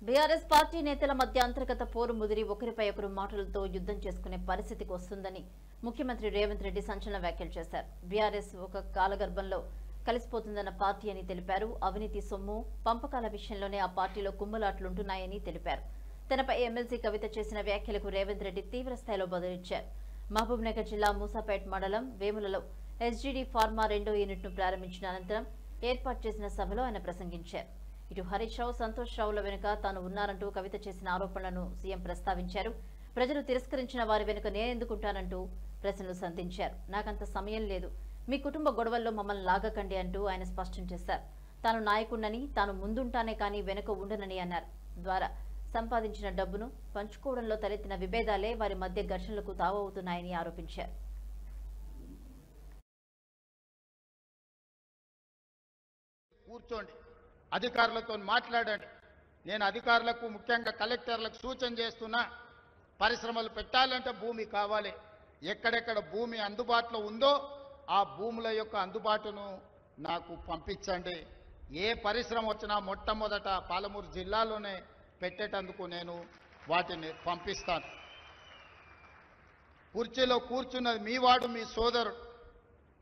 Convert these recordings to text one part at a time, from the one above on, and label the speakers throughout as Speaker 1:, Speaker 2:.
Speaker 1: BRS party నేతల మధ్య అంతర్గత పోరు ముదిరి ఒకరిపై ఒకరు మాటలతో యుద్ధం చేసుకునే పరిస్థితికి వస్తుందని ముఖ్యమంత్రి రేవంత్ రెడ్డి సంచలన వ్యాఖ్యలు చేశారు. బీఆర్ఎస్ ఒక కాలగర్భంలో కలిసిపోతుందన్న పార్టీ అని తెలిపారు. అవినీతి సొమ్ము పంపకాల విషయంలోనే ఆ పార్టీలో కుమ్ములాట్లుంటున్నాయని తెలిపారు. తనపై ఎమ్మెల్సీ కవిత చేసిన వ్యాఖ్యలకు రేవంత్ రెడ్డి తీవ్ర స్థాయిలో బదులిచ్చారు. మహబూబ్ నగర్ జిల్లా మూసాపేట్ మండలం వేములలో ఎస్జీడీ ఫార్మా 2వ యూనిట్ను ప్రారంభించిన అనంతరం ఏర్పాటు చేసిన సభలో ఆయన ప్రసంగించారు. ఇటు హరీష్ రావు, సంతోష్ రావుల వెనుక తాను ఉన్నానంటూ కవిత చేసిన ఆరోపణలను సీఎం ప్రస్తావించారు. ప్రజలు తిరస్కరించిన వారి వెనుక నేనెందుకుంటానంటూ ప్రశ్నలు సంధించారు. నాకంత సమయం లేదు, మీ కుటుంబ గొడవల్లో మమ్మల్ని లాగకండి అంటూ ఆయన స్పష్టం చేశారు. తాను నాయకుడినని, తాను ముందుంటానే కానీ వెనుక ఉండనని అన్నారు. ద్వారా సంపాదించిన డబ్బును పంచుకోవడంలో తలెత్తిన విభేదాలే వారి మధ్య ఘర్షణలకు తావవుతున్నాయని ఆరోపించారు.
Speaker 2: కూర్చోండి, అధికారులతో మాట్లాడండి. నేను అధికారులకు, ముఖ్యంగా కలెక్టర్లకు సూచన చేస్తున్నా, పరిశ్రమలు పెట్టాలంటే భూమి కావాలి. ఎక్కడెక్కడ భూమి అందుబాటులో ఉందో ఆ భూముల యొక్క అందుబాటును నాకు పంపించండి. ఏ పరిశ్రమ వచ్చినా మొట్టమొదట పాలమూరు జిల్లాలోనే పెట్టేటందుకు నేను వాటిని పంపిస్తాను. కుర్చీలో కూర్చున్నది మీ వాడు, మీ సోదరుడు.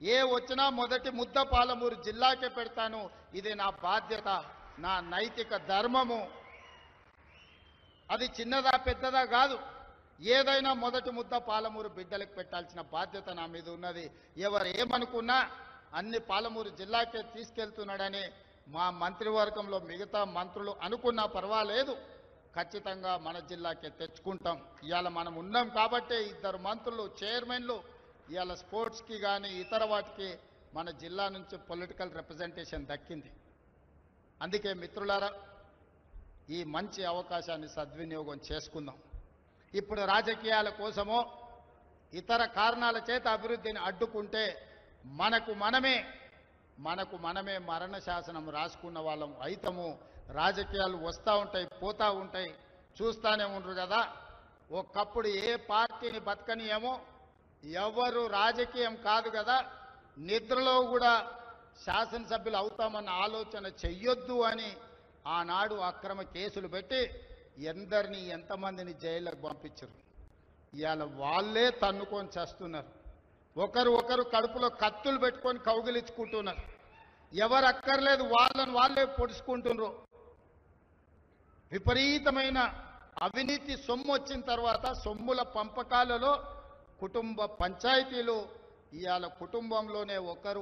Speaker 2: ఏ వచ్చినా మొదటి ముద్ద పాలమూరు జిల్లాకే పెడతాను. ఇది నా బాధ్యత, నా నైతిక ధర్మము. అది చిన్నదా పెద్దదా కాదు, ఏదైనా మొదటి ముద్ద పాలమూరు బిడ్డలకు పెట్టాల్సిన బాధ్యత నా మీద ఉన్నది. ఎవరు ఏమనుకున్నా అన్ని పాలమూరు జిల్లాకే తీసుకెళ్తున్నాడని మా మంత్రివర్గంలో మిగతా మంత్రులు అనుకున్నా పర్వాలేదు, ఖచ్చితంగా మన జిల్లాకే తెచ్చుకుంటాం. ఇవాళ మనం ఉన్నాం కాబట్టి 2 మంత్రులు, చైర్మన్లు ఇవాళ స్పోర్ట్స్కి కానీ ఇతర వాటికి మన జిల్లా నుంచి పొలిటికల్ రిప్రజెంటేషన్ దక్కింది. అందుకే మిత్రులారా, ఈ మంచి అవకాశాన్ని సద్వినియోగం చేసుకుందాం. ఇప్పుడు రాజకీయాల కోసమో ఇతర కారణాల చేత అభివృద్ధిని అడ్డుకుంటే మనకు మనమే మరణ శాసనం రాసుకున్న వాళ్ళం అయితము. రాజకీయాలు వస్తూ ఉంటాయి, పోతూ ఉంటాయి, చూస్తూనే ఉండరు కదా. ఒకప్పుడు ఏ పార్టీని బతకనియేమో, ఎవరు రాజకీయం కాదు కదా, నిద్రలో కూడా శాసనసభ్యులు అవుతామన్న ఆలోచన చెయ్యొద్దు అని ఆనాడు అక్రమ కేసులు పెట్టి ఎంతమందిని జైళ్ళకు పంపించారు. ఇవాళ వాళ్ళే తన్నుకొని చేస్తున్నారు. ఒకరు కడుపులో కత్తులు పెట్టుకొని కౌగిలించుకుంటున్నారు. ఎవరు అక్కర్లేదు, వాళ్ళే పొడుచుకుంటున్నారు. విపరీతమైన అవినీతి సొమ్ము వచ్చిన తర్వాత సొమ్ముల పంపకాలలో కుటుంబ పంచాయతీలు, ఇవాళ కుటుంబంలోనే ఒకరు